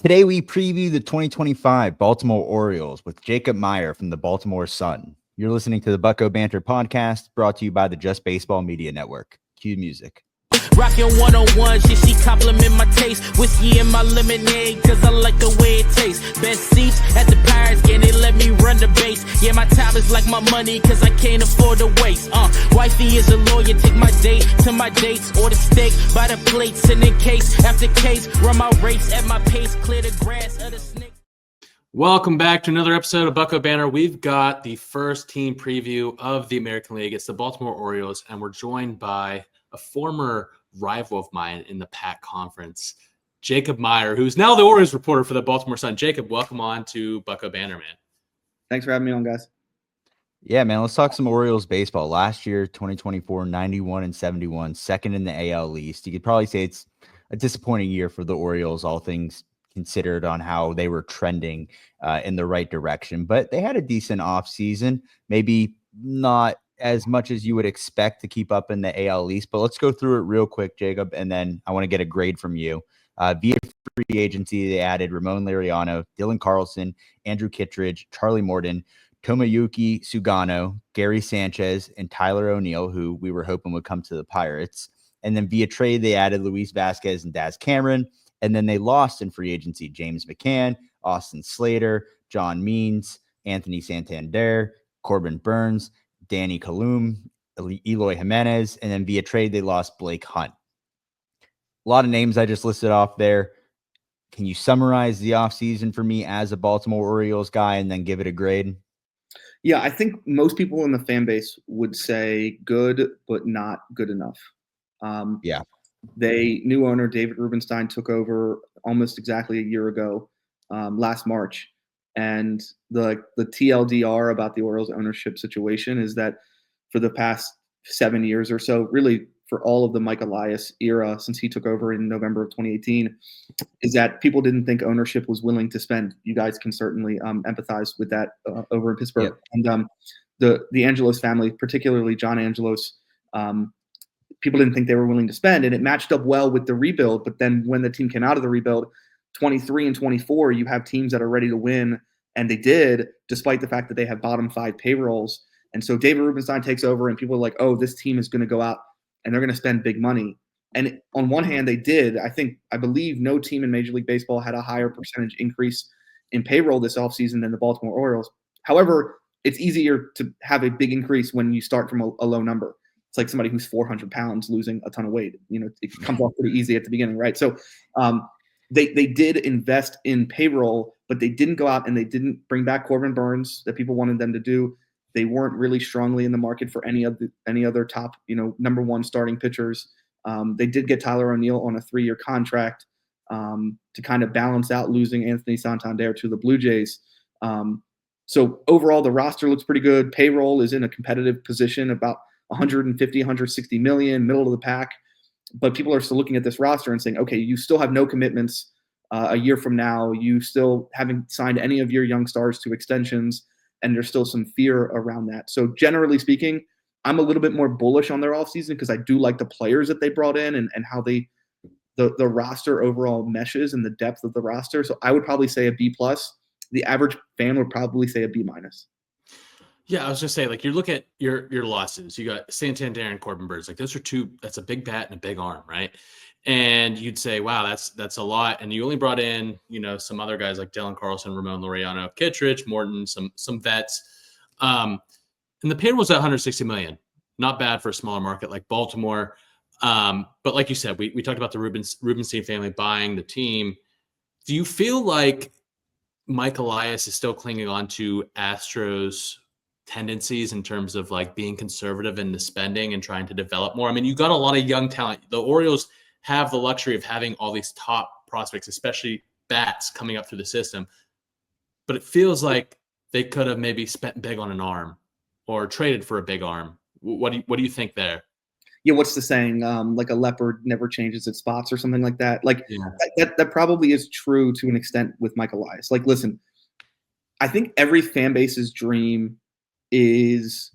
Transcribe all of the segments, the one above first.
Today we preview the 2025 Baltimore Orioles with Jacob Meyers from the Baltimore Sun. You're listening to the Bucko Banter podcast, brought to you by the Just Baseball Media Network. Cue music. Rockin' 101, shit, she compliment my taste. Whiskey in my lemonade, cause I like the way it tastes. Best seats at the Pirates game, they let me run the base. Yeah, my time is like my money, cause I can't afford to waste. Wifey is a lawyer, take my date to my dates. Order steak by the plates, and in case after case, run my race at my pace, clear the grass of the snake. Welcome back to another episode of Bucko Banner. We've got the first team preview of the American League. It's the Baltimore Orioles, and we're joined by a former rival of mine in the PAC conference, Jacob Meyers, who's now the Orioles reporter for the Baltimore Sun. Jacob, welcome on to Bucko Banner, man. Thanks for having me on, guys. Yeah, man, let's talk some Orioles baseball. Last year, 2024, 91-71, second in the AL East. You could probably say it's a disappointing year for the Orioles, all things considered, on how they were trending in the right direction. But they had a decent offseason, maybe not as much as you would expect to keep up in the AL East. But let's go through it real quick, Jacob, and then I want to get a grade from you. Via free agency, they added Ramon Laureano, Dylan Carlson, Andrew Kittredge, Charlie Morton, Tomoyuki Sugano, Gary Sanchez, and Tyler O'Neill, who we were hoping would come to the Pirates. And then via trade, they added Luis Vasquez and Daz Cameron. And then they lost in free agency James McCann, Austin Slater, John Means, Anthony Santander, Corbin Burns, Danny Kalum, Eloy Jimenez, and then via trade, they lost Blake Hunt. A lot of names I just listed off there. Can you summarize the offseason for me as a Baltimore Orioles guy and then give it a grade? Yeah, I think most people in the fan base would say good, but not good enough. New owner David Rubenstein took over almost exactly a year ago, last March. And the TLDR about the Orioles ownership situation is that for the past 7 years or so, really for all of the Mike Elias era since he took over in November of 2018, is that people didn't think ownership was willing to spend. You guys can certainly empathize with that over in Pittsburgh. Yep. And the Angelos family, particularly John Angelos, people didn't think they were willing to spend, and it matched up well with the rebuild. But then when the team came out of the rebuild, 23 and 24, you have teams that are ready to win, and they did, despite the fact that they have bottom 5 payrolls. And so David Rubenstein takes over, and people are like, oh, this team is going to go out, and they're going to spend big money. And on one hand, they did. I believe no team in Major League Baseball had a higher percentage increase in payroll this offseason than the Baltimore Orioles. However, it's easier to have a big increase when you start from a low number. It's like somebody who's 400 pounds losing a ton of weight. You know, it comes off pretty easy at the beginning, right? So they did invest in payroll, but they didn't go out and they didn't bring back Corbin Burns that people wanted them to do. They weren't really strongly in the market for any other top, number one starting pitchers. They did get Tyler O'Neill on a 3-year contract to kind of balance out losing Anthony Santander to the Blue Jays. So overall, the roster looks pretty good. Payroll is in a competitive position, about 150, 160 million, middle of the pack. But people are still looking at this roster and saying, okay, you still have no commitments a year from now. You still haven't signed any of your young stars to extensions, and there's still some fear around that. So generally speaking, I'm a little bit more bullish on their offseason because I do like the players that they brought in and how the roster overall meshes and the depth of the roster. So I would probably say a B+. The average fan would probably say a B-. Yeah, I was just saying, like, you look at your losses. You got Santander and Corbin Burns. Like, those are two. That's a big bat and a big arm, right? And you'd say, wow, that's a lot. And you only brought in, some other guys like Dylan Carlson, Ramon Laureano, Kittredge, Morton, some vets. And the payroll was at 160 million. Not bad for a smaller market like Baltimore. But like you said, we talked about the Rubenstein family buying the team. Do you feel like Mike Elias is still clinging on to Astros tendencies in terms of like being conservative in the spending and trying to develop more? I mean, you got a lot of young talent. The Orioles have the luxury of having all these top prospects, especially bats coming up through the system. But it feels like they could have maybe spent big on an arm or traded for a big arm. What do you think there? Yeah, what's the saying? Like a leopard never changes its spots or something like that. Like that probably is true to an extent with Mike Elias. Like, listen, I think every fan base's dream is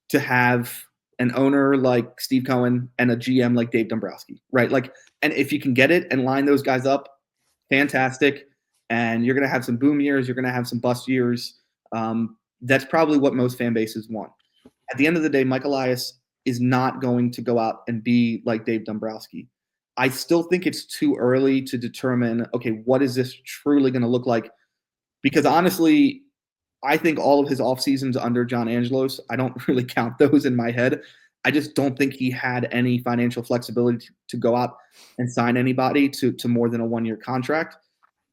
to have an owner like Steve Cohen and a GM like Dave Dombrowski, right? Like, and if you can get it and line those guys up, fantastic. and you're going to have some boom years. You're going to have some bust years. That's probably what most fan bases want. At the end of the day, Mike Elias is not going to go out and be like Dave Dombrowski. I still think it's too early to determine, okay, what is this truly going to look like? Because honestly, I think all of his off seasons under John Angelos, I don't really count those in my head. I just don't think he had any financial flexibility to go out and sign anybody to more than a 1-year contract.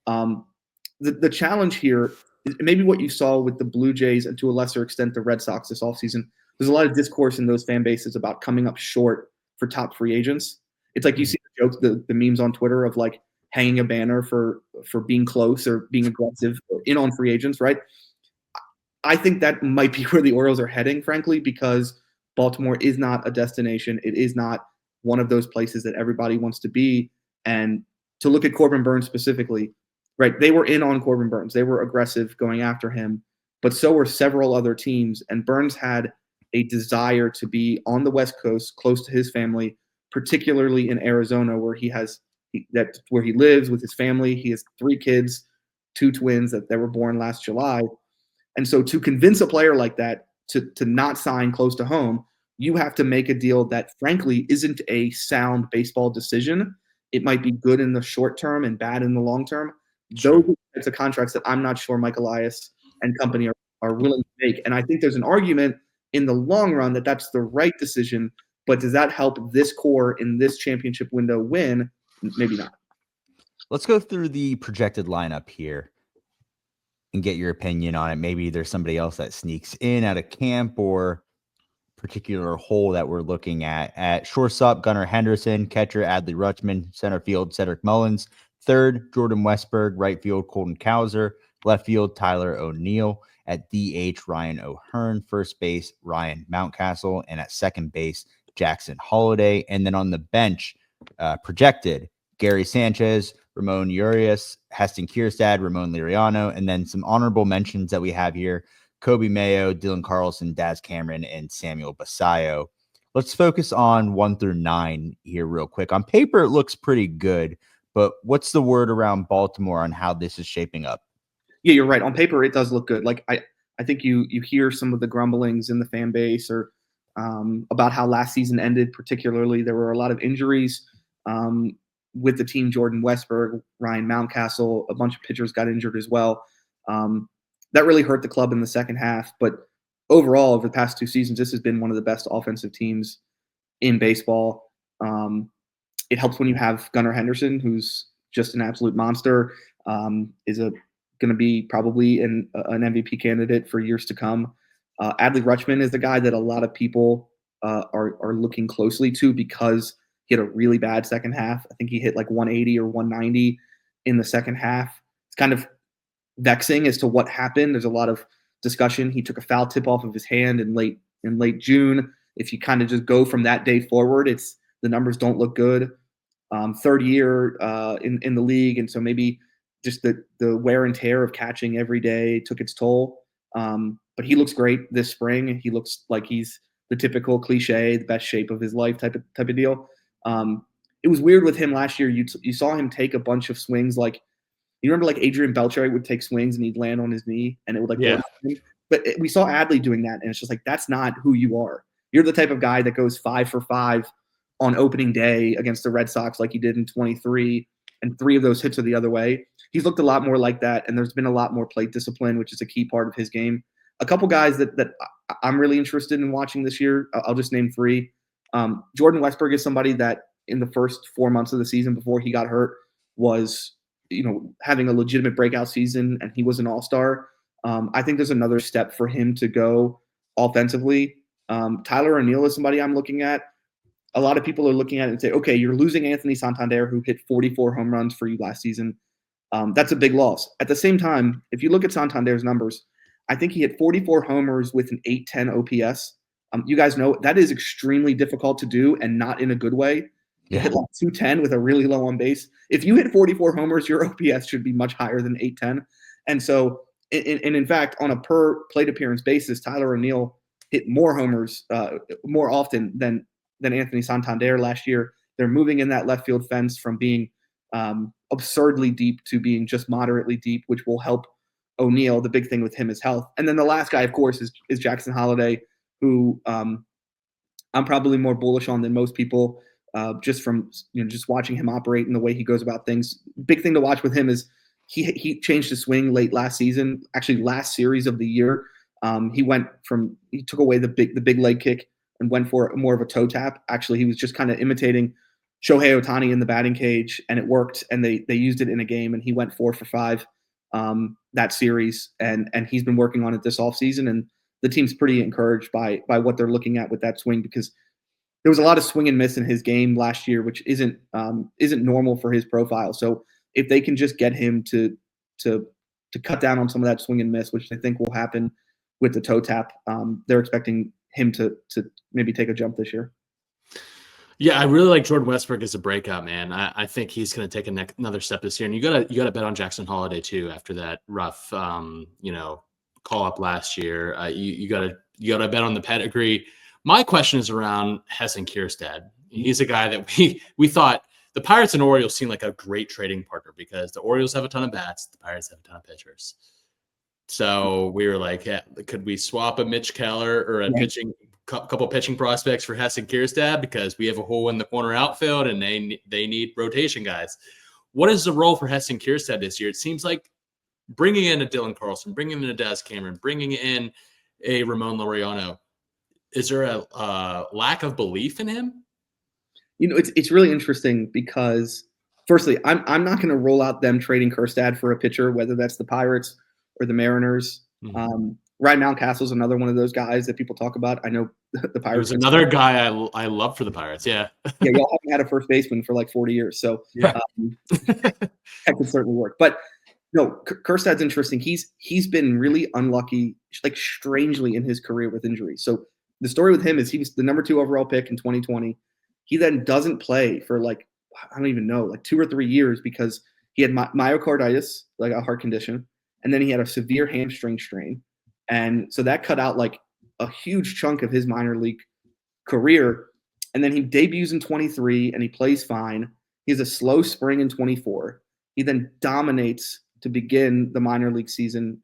The challenge here is maybe what you saw with the Blue Jays and to a lesser extent the Red Sox this offseason. There's a lot of discourse in those fan bases about coming up short for top free agents. It's like you see the jokes, the memes on Twitter of like hanging a banner for being close or being aggressive in on free agents, right? I think that might be where the Orioles are heading, frankly, because Baltimore is not a destination. It is not one of those places that everybody wants to be. And to look at Corbin Burns specifically, right, they were in on Corbin Burns. They were aggressive going after him, but so were several other teams. And Burns had a desire to be on the West Coast, close to his family, particularly in Arizona, where where he lives with his family. He has 3 kids, 2 twins that were born last July. And so to convince a player like that to not sign close to home, you have to make a deal that, frankly, isn't a sound baseball decision. It might be good in the short term and bad in the long term. Sure. Those are the types of contracts that I'm not sure Mike Elias and company are willing to make. And I think there's an argument in the long run that that's the right decision. But does that help this core in this championship window win? Maybe not. Let's go through the projected lineup here and get your opinion on it. Maybe there's somebody else that sneaks in out of camp or particular hole that we're looking at. At shortstop, Gunnar Henderson; catcher, Adley Rutschman; center field, Cedric Mullins; third, Jordan Westberg; right field, Colton Cowser; left field, Tyler O'Neill; at DH, Ryan O'Hearn; first base, Ryan Mountcastle; and at second base, Jackson Holliday. And then on the bench, projected, Gary Sanchez, Ramon Urias, Heston Kierstad, Ramon Liriano, and then some honorable mentions that we have here: Kobe Mayo, Dylan Carlson, Daz Cameron, and Samuel Basayo. Let's focus on 1 through 9 here real quick. On paper, it looks pretty good, but what's the word around Baltimore on how this is shaping up? Yeah, you're right. On paper, it does look good. Like I think you hear some of the grumblings in the fan base or about how last season ended. Particularly, there were a lot of injuries with the team. Jordan Westberg, Ryan Mountcastle, a bunch of pitchers got injured as well. That really hurt the club in the second half. But overall, over the past 2 seasons, this has been one of the best offensive teams in baseball. It helps when you have Gunnar Henderson, who's just an absolute monster, is going to be probably an MVP candidate for years to come. Adley Rutschman is the guy that a lot of people are looking closely to because he had a really bad second half. I think he hit like 180 or 190 in the second half. It's kind of vexing as to what happened. There's a lot of discussion. He took a foul tip off of his hand in late June. If you kind of just go from that day forward, the numbers don't look good. 3rd year in the league, and so maybe just the wear and tear of catching every day took its toll. But he looks great this spring. He looks like he's the typical cliche, the best shape of his life type of deal. It was weird with him last year. You saw him take a bunch of swings. Like, you remember, like Adrian Beltre would take swings and he'd land on his knee and it would Yeah. But we saw Adley doing that, and it's just like, that's not who you are. You're the type of guy that goes 5 for 5 on opening day against the Red Sox like he did in 23, and 3 of those hits are the other way. He's looked a lot more like that, and there's been a lot more plate discipline, which is a key part of his game. A couple guys that I'm really interested in watching this year, I'll just name 3. Jordan Westberg is somebody that in the first 4 months of the season before he got hurt was, having a legitimate breakout season, and he was an all-star. I think there's another step for him to go offensively. Tyler O'Neill is somebody I'm looking at. A lot of people are looking at it and say, okay, you're losing Anthony Santander, who hit 44 home runs for you last season. That's a big loss. At the same time, if you look at Santander's numbers, I think he hit 44 homers with an 810 OPS. You guys know that is extremely difficult to do, and not in a good way. You hit like 210 with a really low on base. If you hit 44 homers, your OPS should be much higher than 810. And so, in fact, on a per plate appearance basis, Tyler O'Neill hit more homers more often than Anthony Santander last year. They're moving in that left field fence from being absurdly deep to being just moderately deep, which will help O'Neill. The big thing with him is health. And then the last guy, of course, is Jackson Holliday, who I'm probably more bullish on than most people, just from just watching him operate and the way he goes about things. Big thing to watch with him is he changed his swing late last season, actually last series of the year. He took away the big leg kick and went for more of a toe tap. Actually, he was just kind of imitating Shohei Ohtani in the batting cage, and it worked. And they used it in a game, and he went 4 for 5 that series. And he's been working on it this offseason, and the team's pretty encouraged by what they're looking at with that swing, because there was a lot of swing and miss in his game last year, which isn't normal for his profile. So if they can just get him to cut down on some of that swing and miss, which I think will happen with the toe tap, they're expecting him to maybe take a jump this year. Yeah, I really like Jordan Westbrook as a breakout, man. I think he's going to take another step this year, and you gotta bet on Jackson Holliday too after that rough, call up last year. You gotta bet on the pedigree. My question is around Hesson Kjerstad. He's a guy that we thought the Pirates and Orioles seemed like a great trading partner, because the Orioles have a ton of bats, the Pirates have a ton of pitchers. So we were like, yeah, could we swap a Mitch Keller or a couple pitching prospects for Hesson Kjerstad, because we have a hole in the corner outfield and they need rotation guys. What is the role for Hesson Kjerstad this year? It seems like bringing in a Dylan Carlson, bringing in a Des Cameron, bringing in a Ramon Laureano, is there a lack of belief in him? It's really interesting because, firstly, I'm not going to roll out them trading Kjerstad for a pitcher, whether that's the Pirates or the Mariners. Mm-hmm. Ryan Mountcastle is another one of those guys that people talk about. I know the Pirates. There's another guy I love for the Pirates. Yeah. Yeah, y'all haven't had a first baseman for like 40 years, so yeah. That could certainly work. But no, Kjerstad's interesting. He's been really unlucky, like strangely, in his career with injuries. So the story with him is he was the number 2 overall pick in 2020. He then doesn't play for like, I don't even know, like 2 or 3 years, because he had myocarditis, like a heart condition, and then he had a severe hamstring strain. And so that cut out like a huge chunk of his minor league career. And then he debuts in 23 and he plays fine. He has a slow spring in 24. He then dominates to begin the minor league season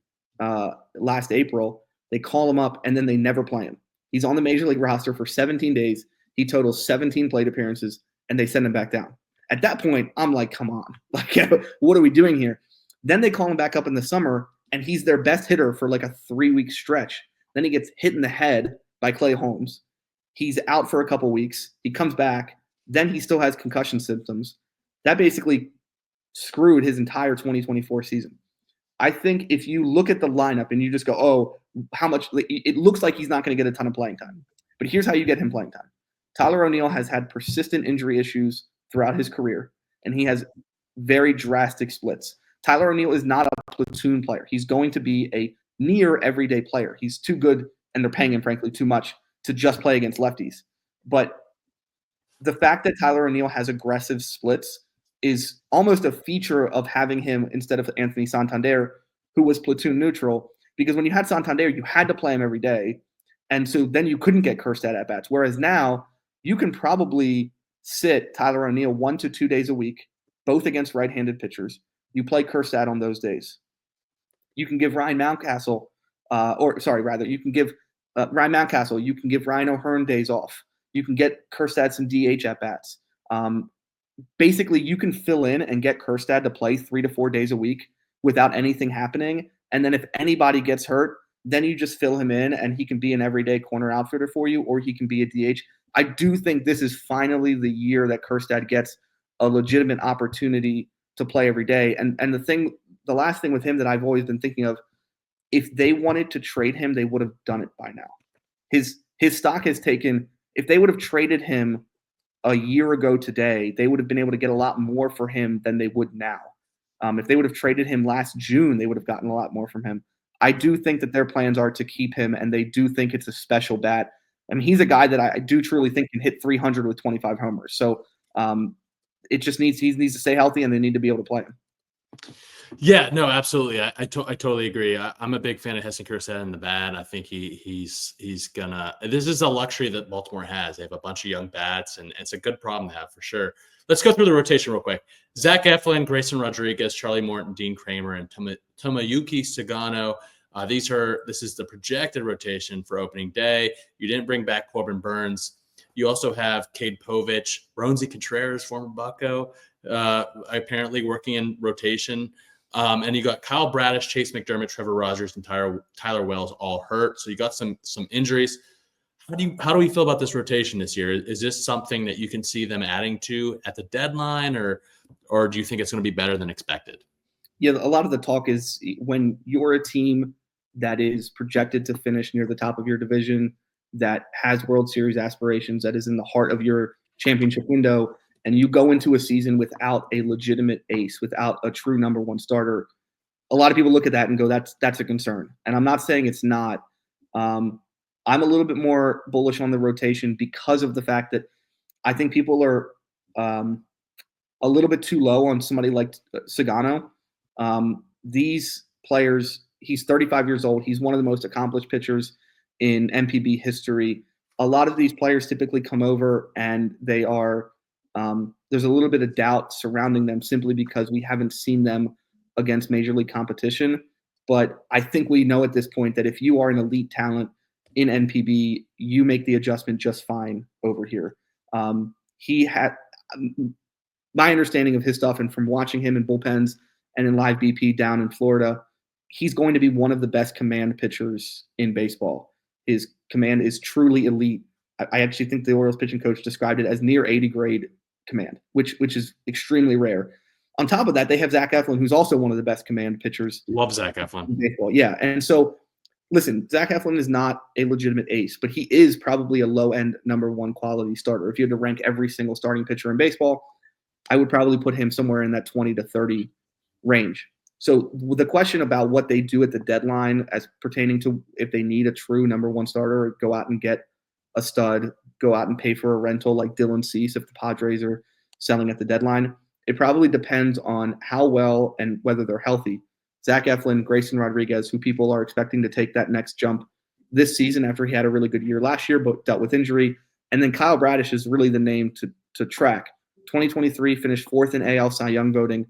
last April. They call him up and then they never play him. He's on the major league roster for 17 days. He totals 17 plate appearances and they send him back down. At that point, I'm like, come on, like, what are we doing here? Then they call him back up in the summer, and he's their best hitter for like a 3-week stretch. Then he gets hit in the head by Clay Holmes. He's out for a couple weeks. He comes back. Then he still has concussion symptoms. That basically screwed his entire 2024 season. I think if you look at the lineup and you just go, oh, how much – it looks like he's not going to get a ton of playing time. But here's how you get him playing time. Tyler O'Neill has had persistent injury issues throughout his career, and he has very drastic splits. Tyler O'Neill is not a platoon player. He's going to be a near everyday player. He's too good, and they're paying him, frankly, too much to just play against lefties. But the fact that Tyler O'Neill has aggressive splits is almost a feature of having him instead of Anthony Santander, who was platoon neutral, because when you had Santander, you had to play him every day, and so then you couldn't get Kjerstad at bats. Whereas now, you can probably sit Tyler O'Neill 1 to 2 days a week, both against right-handed pitchers. You play Kjerstad on those days. You can give Ryan Mountcastle, you can give Ryan Mountcastle, you can give Ryan O'Hearn days off. You can get Kjerstad some DH at-bats. Basically, you can fill in and get Kjerstad to play 3 to 4 days a week without anything happening. And then if anybody gets hurt, then you just fill him in and he can be an everyday corner outfielder for you, or he can be a DH. I do think this is finally the year that Kjerstad gets a legitimate opportunity to play every day. And the last thing with him that I've always been thinking of, if they wanted to trade him, they would have done it by now. His stock has taken, if they would have traded him a year ago today, they would have been able to get a lot more for him than they would now. If they would have traded him last June, they would have gotten a lot more from him. I do think that their plans are to keep him, and they do think it's a special bat. I mean, he's a guy that I do truly think can hit 300 with 25 homers. So he needs to stay healthy, and they need to be able to play him. Yeah, no, absolutely. I totally agree. I'm a big fan of Heston Kjerstad in the bat. I think he's gonna. This is a luxury that Baltimore has. They have a bunch of young bats, and it's a good problem to have for sure. Let's go through the rotation real quick. Zach Eflin, Grayson Rodriguez, Charlie Morton, Dean Kramer, and Tomoyuki Sagano. This is the projected rotation for opening day. You didn't bring back Corbin Burns. You also have Cade Povich, Roansy Contreras, former Bucco, apparently working in rotation. And you got Kyle Bradish, Chase McDermott, Trevor Rogers, and Tyler Wells all hurt. So you got some injuries. How do we feel about this rotation this year? Is this something that you can see them adding to at the deadline, or do you think it's going to be better than expected? Yeah, a lot of the talk is when you're a team that is projected to finish near the top of your division, that has World Series aspirations, that is in the heart of your championship window, and you go into a season without a legitimate ace, without a true number one starter. A lot of people look at that and go, "That's a concern." And I'm not saying it's not. I'm a little bit more bullish on the rotation because of the fact that I think people are a little bit too low on somebody like Sagano. These players, he's 35 years old. He's one of the most accomplished pitchers in MPB history. A lot of these players typically come over and they are there's a little bit of doubt surrounding them simply because we haven't seen them against major league competition. But I think we know at this point that if you are an elite talent in NPB, you make the adjustment just fine over here. He had my understanding of his stuff, and from watching him in bullpens and in live BP down in Florida, he's going to be one of the best command pitchers in baseball. His command is truly elite. I actually think the Orioles pitching coach described it as near 80 grade command, which is extremely rare. On top of that, they have Zach Eflin, who's also one of the best command pitchers. Love Zach Eflin. In baseball. Yeah. And so, listen, Zach Eflin is not a legitimate ace, but he is probably a low-end number one quality starter. If you had to rank every single starting pitcher in baseball, I would probably put him somewhere in that 20 to 30 range. So the question about what they do at the deadline as pertaining to if they need a true number one starter, go out and get a stud, go out and pay for a rental like Dylan Cease if the Padres are selling at the deadline. It probably depends on how well and whether they're healthy. Zach Eflin, Grayson Rodriguez, who people are expecting to take that next jump this season after he had a really good year last year but dealt with injury. And then Kyle Bradish is really the name to track. 2023 finished fourth in AL Cy Young voting.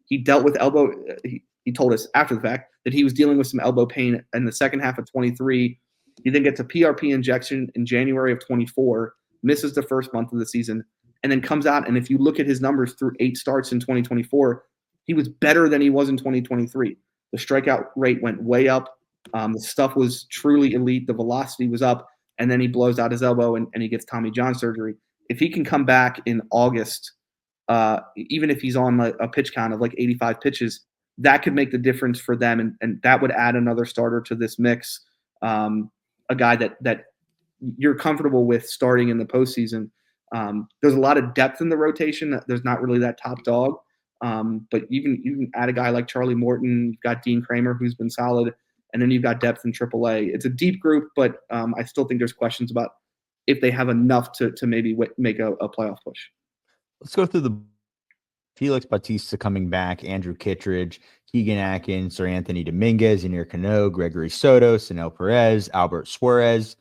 He dealt with elbow. He told us after the fact that he was dealing with some elbow pain in the second half of 23. He then gets a PRP injection in January of 24, misses the first month of the season, and then comes out. And if you look at his numbers through 8 starts in 2024, he was better than he was in 2023. The strikeout rate went way up. The stuff was truly elite. The velocity was up. And then he blows out his elbow and he gets Tommy John surgery. If he can come back in August, even if he's on a pitch count of like 85 pitches, that could make the difference for them. And that would add another starter to this mix, a guy that you're comfortable with starting in the postseason. There's a lot of depth in the rotation. There's not really that top dog. But you can add a guy like Charlie Morton. You've got Dean Kramer, who's been solid. And then you've got depth in AAA. It's a deep group, but I still think there's questions about if they have enough to maybe make a playoff push. Let's go through the Felix Bautista coming back, Andrew Kittredge, Keegan Atkins, Sir Anthony Dominguez, Ynier Cano, Gregory Soto, Sanel Perez, Albert Suarez.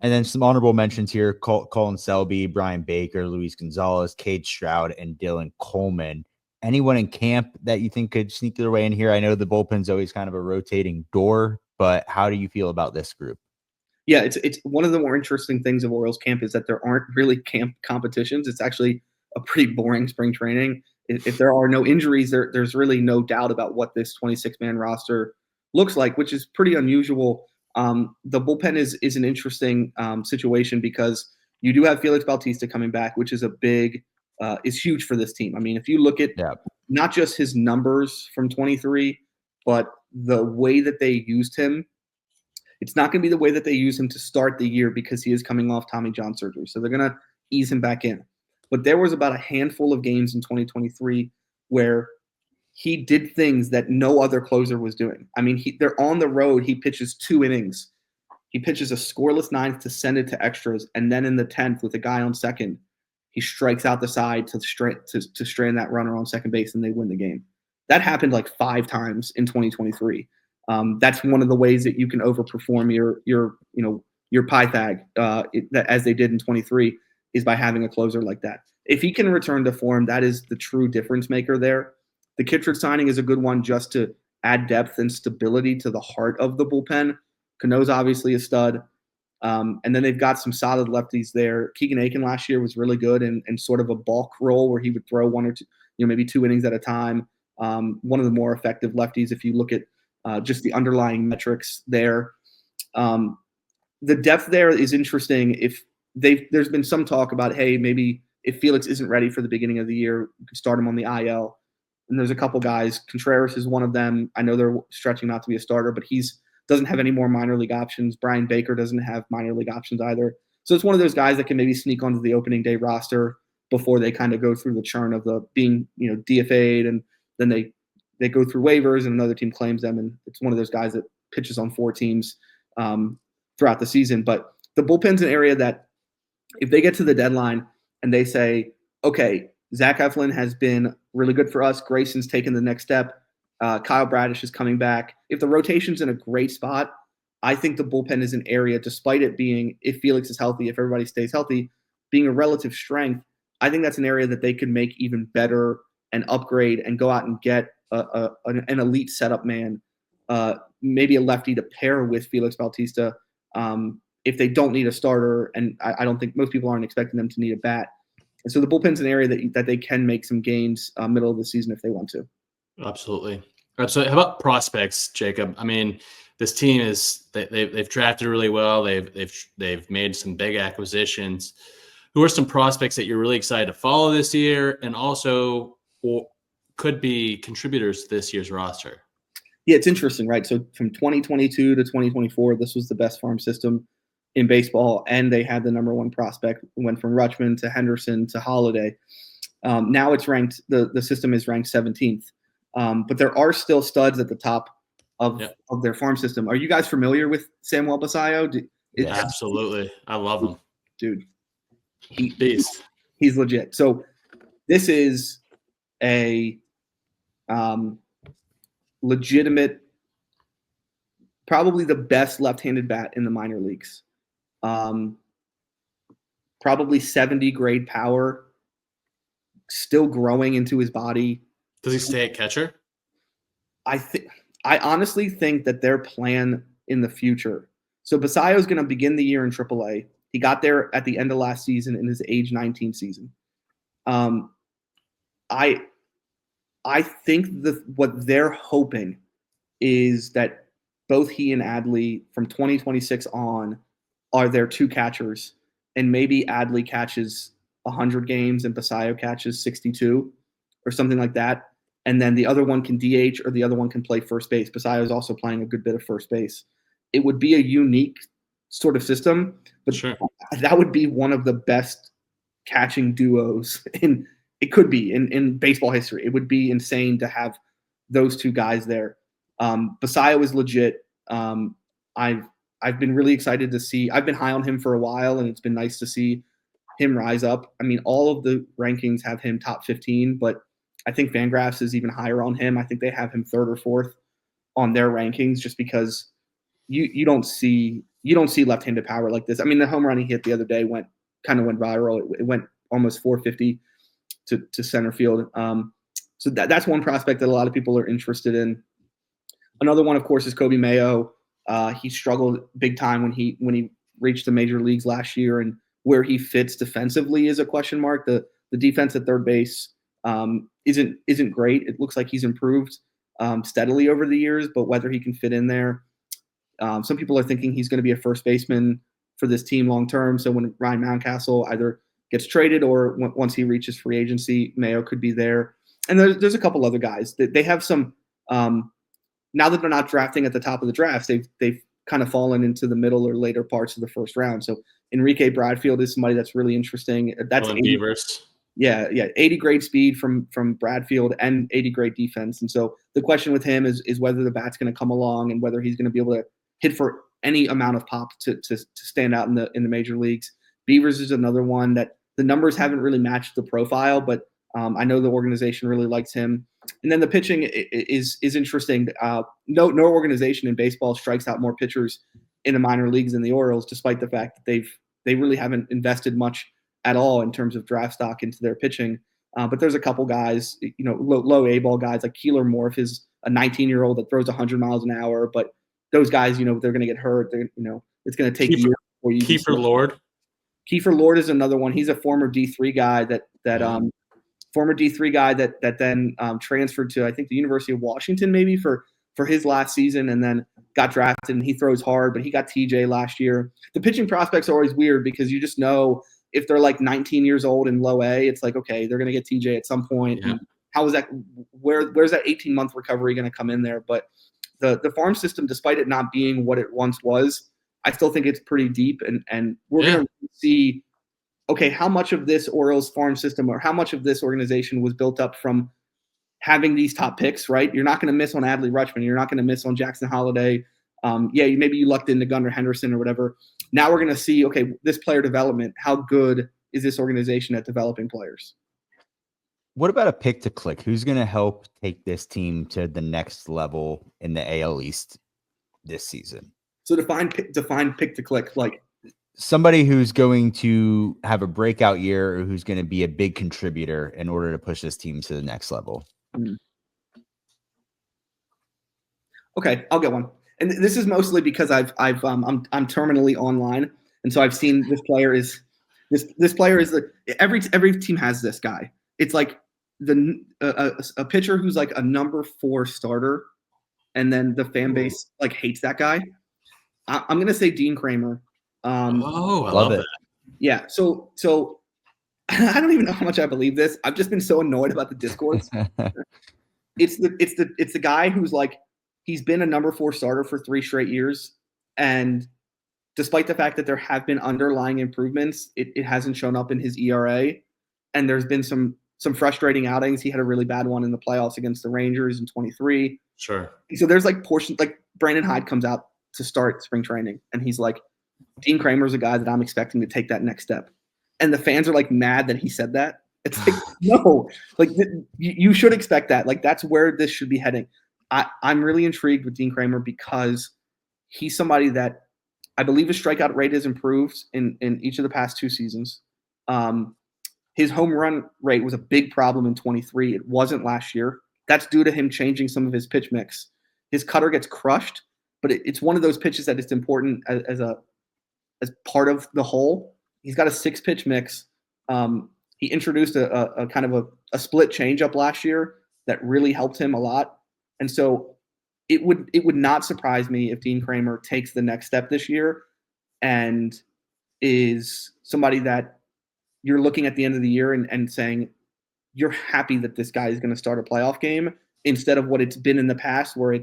And then some honorable mentions here, Colin Selby, Brian Baker, Luis Gonzalez, Cade Stroud, and Dylan Coleman. Anyone in camp that you think could sneak their way in here? I know the bullpen's always kind of a rotating door, but how do you feel about this group? Yeah, it's one of the more interesting things of Orioles camp is that there aren't really camp competitions. It's actually a pretty boring spring training. If there are no injuries, there's really no doubt about what this 26-man roster looks like, which is pretty unusual. The bullpen is an interesting situation because you do have Felix Bautista coming back, which is is huge for this team. I mean, if you look at not just his numbers from 23, but the way that they used him, it's not going to be the way that they use him to start the year because he is coming off Tommy John surgery. So they're going to ease him back in. But there was about a handful of games in 2023 where he did things that no other closer was doing. I mean, they're on the road. He pitches 2 innings. He pitches a scoreless 9th to send it to extras. And then in the 10th with a guy on second, he strikes out the side to strand that runner on second base and they win the game. That happened like 5 times in 2023. That's one of the ways that you can overperform your Pythag, as they did in 23, is by having a closer like that. If he can return to form, that is the true difference maker there. The Kittredge signing is a good one just to add depth and stability to the heart of the bullpen. Cano's obviously a stud. And then they've got some solid lefties there. Keegan Aiken last year was really good in sort of a bulk role where he would throw 1 or 2, maybe 2 innings at a time. One of the more effective lefties if you look at just the underlying metrics there. The depth there is interesting. There's been some talk about, hey, maybe if Felix isn't ready for the beginning of the year, you could start him on the IL. And there's a couple guys. Contreras is one of them. I know they're stretching not to be a starter, but doesn't have any more minor league options. Brian Baker doesn't have minor league options either. So it's one of those guys that can maybe sneak onto the opening day roster before they kind of go through the churn of the being, DFA'd, and then they go through waivers and another team claims them. And it's one of those guys that pitches on 4 teams throughout the season. But the bullpen's an area that if they get to the deadline and they say, okay, Zach Eflin has been really good for us. Grayson's taken the next step. Kyle Bradish is coming back. If the rotation's in a great spot, I think the bullpen is an area, despite it being, if Felix is healthy, if everybody stays healthy, being a relative strength, I think that's an area that they could make even better and upgrade and go out and get an elite setup man, maybe a lefty to pair with Felix Bautista if they don't need a starter. And I don't think most people aren't expecting them to need a bat. And so the bullpen's an area that they can make some gains middle of the season if they want to. Absolutely. So how about prospects, Jacob? I mean, this team they've drafted really well. They've made some big acquisitions. Who are some prospects that you're really excited to follow this year, and also could be contributors to this year's roster? Yeah, it's interesting, right? So from 2022 to 2024, this was the best farm system in baseball, and they had the number 1 prospect. It went from Rutschman to Henderson to Holiday. Now it's ranked. The system is ranked 17th. But there are still studs at the top of their farm system. Are you guys familiar with Samuel Basayo? Absolutely. I love him. Dude. He's legit. So this is a legitimate, probably the best left-handed bat in the minor leagues. Probably 70 grade power, still growing into his body. Does he stay at catcher? I honestly think that their plan in the future. So Basayo is going to begin the year in AAA. He got there at the end of last season in his age 19 season. I think what they're hoping is that both he and Adley from 2026 on are their 2 catchers, and maybe Adley catches 100 games and Basayo catches 62 or something like that. And then the other one can DH or the other one can play first base. Basayo is also playing a good bit of first base. It would be a unique sort of system, but sure, that would be one of the best catching duos in baseball history. It would be insane to have those 2 guys there. Basayo is legit. I've been really excited to see. I've been high on him for a while, and it's been nice to see him rise up. I mean, all of the rankings have him top 15, but I think Fangraphs is even higher on him. I think they have him 3rd or 4th on their rankings, just because you don't see left-handed power like this. I mean, the home run he hit the other day went viral. It went almost 450 to center field. So that's one prospect that a lot of people are interested in. Another one, of course, is Kobe Mayo. He struggled big time when he reached the major leagues last year, and where he fits defensively is a question mark. The defense at third base isn't great. It looks like he's improved steadily over the years, but whether he can fit in there, some people are thinking he's going to be a first baseman for this team long term. So when Ryan Mountcastle either gets traded or once he reaches free agency, Mayo could be there. And there's a couple other guys that they have some. Now that they're not drafting at the top of the drafts, they've kind of fallen into the middle or later parts of the first round. So Enrique Bradfield is somebody that's really interesting. That's 80, yeah, 80 grade speed from Bradfield and 80 grade defense. And so the question with him is whether the bat's going to come along and whether he's going to be able to hit for any amount of pop to stand out in the major leagues. Beavers is another one that the numbers haven't really matched the profile, but I know the organization really likes him. And then the pitching is interesting. No organization in baseball strikes out more pitchers in the minor leagues than the Orioles, despite the fact that they really haven't invested much at all in terms of draft stock into their pitching. But there's a couple guys, low A-ball guys like Keeler Morph is a 19-year-old that throws 100 miles an hour. But those guys, they're going to get hurt. It's going to take years before you. Kiefer Lord. Kiefer Lord is another one. He's a former D3 guy that then transferred to, I think, the University of Washington maybe for his last season, and then got drafted, and he throws hard, but he got TJ last year. The pitching prospects are always weird because you just know if they're like 19 years old in low A, it's like, okay, they're going to get TJ at some point. Yeah. How is that? Where's that 18-month recovery going to come in there? But the farm system, despite it not being what it once was, I still think it's pretty deep, and we're going to see, okay, how much of this Orioles farm system or how much of this organization was built up from having these top picks, right? You're not going to miss on Adley Rutschman. You're not going to miss on Jackson Holiday. Maybe you lucked into Gunnar Henderson or whatever. Now we're going to see, okay, this player development, how good is this organization at developing players? What about a pick to click? Who's going to help take this team to the next level in the AL East this season? So define pick to click, like somebody who's going to have a breakout year or who's going to be a big contributor in order to push this team to the next level. Okay, I'll get one. And this is mostly because I'm terminally online, and so I've seen this player is every team has this guy. It's like a pitcher who's like a number 4 starter, and then the fan base like hates that guy. I'm gonna say Dean Kramer. I love it. Yeah. So I don't even know how much I believe this. I've just been so annoyed about the discourse. It's the guy who's like, he's been a number 4 starter for 3 straight years, and despite the fact that there have been underlying improvements, it hasn't shown up in his ERA, and there's been some frustrating outings. He had a really bad one in the playoffs against the Rangers in 23. Sure. So there's like portions, like Brandon Hyde comes out to start spring training, and he's like, Dean Kramer's a guy that I'm expecting to take that next step. And the fans are like mad that he said that. It's like, no, like you should expect that. Like that's where this should be heading. I'm really intrigued with Dean Kramer because he's somebody that I believe his strikeout rate has improved in each of the past 2 seasons. His home run rate was a big problem in 23. It wasn't last year. That's due to him changing some of his pitch mix. His cutter gets crushed, but it's one of those pitches that it's important as part of the whole. He's got a 6-pitch mix. He introduced a kind of a split changeup last year that really helped him a lot. And so it would not surprise me if Dean Kramer takes the next step this year and is somebody that you're looking at the end of the year and saying you're happy that this guy is going to start a playoff game instead of what it's been in the past where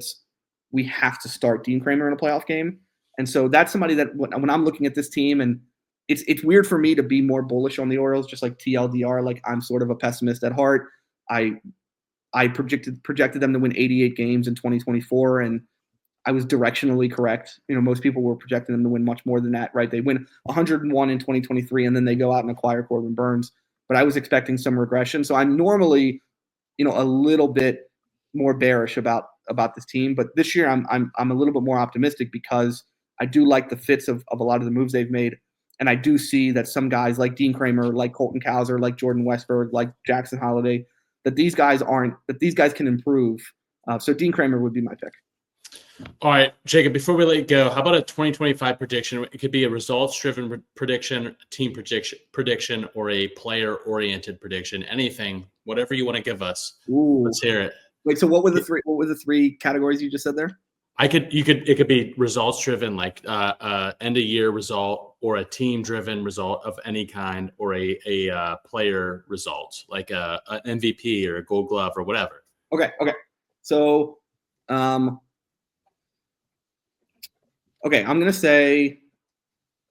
we have to start Dean Kramer in a playoff game. And so that's somebody that when I'm looking at this team, and it's weird for me to be more bullish on the Orioles, just like TLDR, like I'm sort of a pessimist at heart. I projected them to win 88 games in 2024, and I was directionally correct. Most people were projecting them to win much more than that, right? They win 101 in 2023, and then they go out and acquire Corbin Burns. But I was expecting some regression. So I'm normally, a little bit more bearish about this team. But this year I'm a little bit more optimistic because I do like the fits of a lot of the moves they've made. And I do see that some guys like Dean Kramer, like Colton Cowser, like Jordan Westberg, like Jackson Holiday, that these guys can improve. So Dean Kramer would be my pick. All right, Jacob, before we let you go, how about a 2025 prediction? It could be a results-driven prediction, team prediction, or a player-oriented prediction. Anything, whatever you want to give us. Ooh. Let's hear it. Wait, so what were the three categories you just said there? It could be results driven, like end of year result, or a team driven result of any kind, or a player result, like an MVP or a Gold Glove or whatever. Okay. So, I'm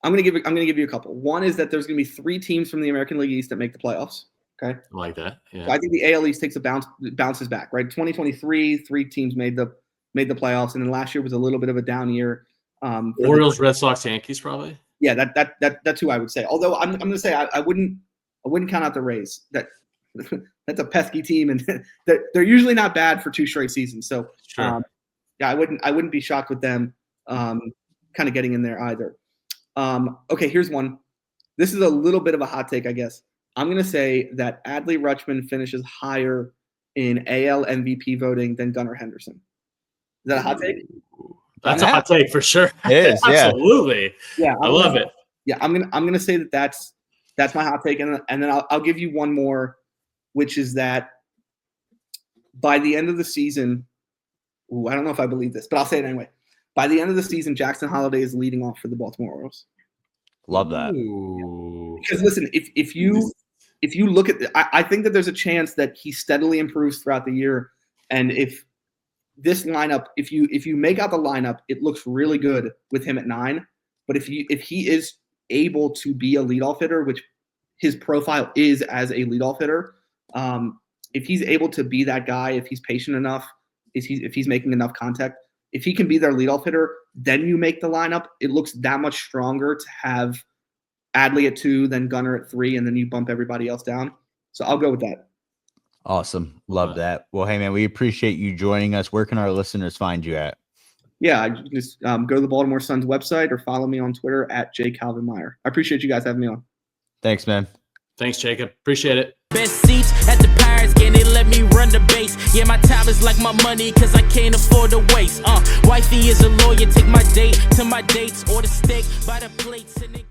gonna give you a couple. One is that there's gonna be 3 teams from the American League East that make the playoffs. Okay, I like that. Yeah. So I think the AL East takes bounces back. Right, 2023, 3 teams made the playoffs, and then last year was a little bit of a down year. Orioles, Red Sox, Yankees, probably. Yeah, that's who I would say. Although I'm going to say I wouldn't count out the Rays. That that's a pesky team, and they're usually not bad for 2 straight seasons. So Sure. yeah, I wouldn't be shocked with them kind of getting in there either. Okay, here's one. This is a little bit of a hot take, I guess. I'm going to say that Adley Rutschman finishes higher in AL MVP voting than Gunnar Henderson. Is that a hot take? That's a hot take for sure. It is, yeah. Absolutely. Yeah, I love it. Yeah, I'm gonna say that's my hot take, and then I'll give you one more, which is that by the end of the season, I don't know if I believe this, but I'll say it anyway. By the end of the season, Jackson Holliday is leading off for the Baltimore Orioles. Love that. Ooh. Because listen, if you look at, I think that there's a chance that he steadily improves throughout the year, and if this lineup, if you make out the lineup, it looks really good with him at 9. But if he is able to be a leadoff hitter, which his profile is as a leadoff hitter, if he's able to be that guy, if he's patient enough, if he's making enough contact, if he can be their leadoff hitter, then you make the lineup. It looks that much stronger to have Adley at 2, then Gunnar at 3, and then you bump everybody else down. So I'll go with that. Awesome. Love that. Well, hey, man, we appreciate you joining us. Where can our listeners find you at? Yeah, just go to the Baltimore Sun's website or follow me on Twitter at @JCalvinMeyer. I appreciate you guys having me on. Thanks, man. Thanks, Jacob. Appreciate it. Best seats at the Pirates game, they let me run the base. Yeah, my time is like my money, cause I can't afford to waste. Wifey is a lawyer, take my date to my dates or the steak by the plates and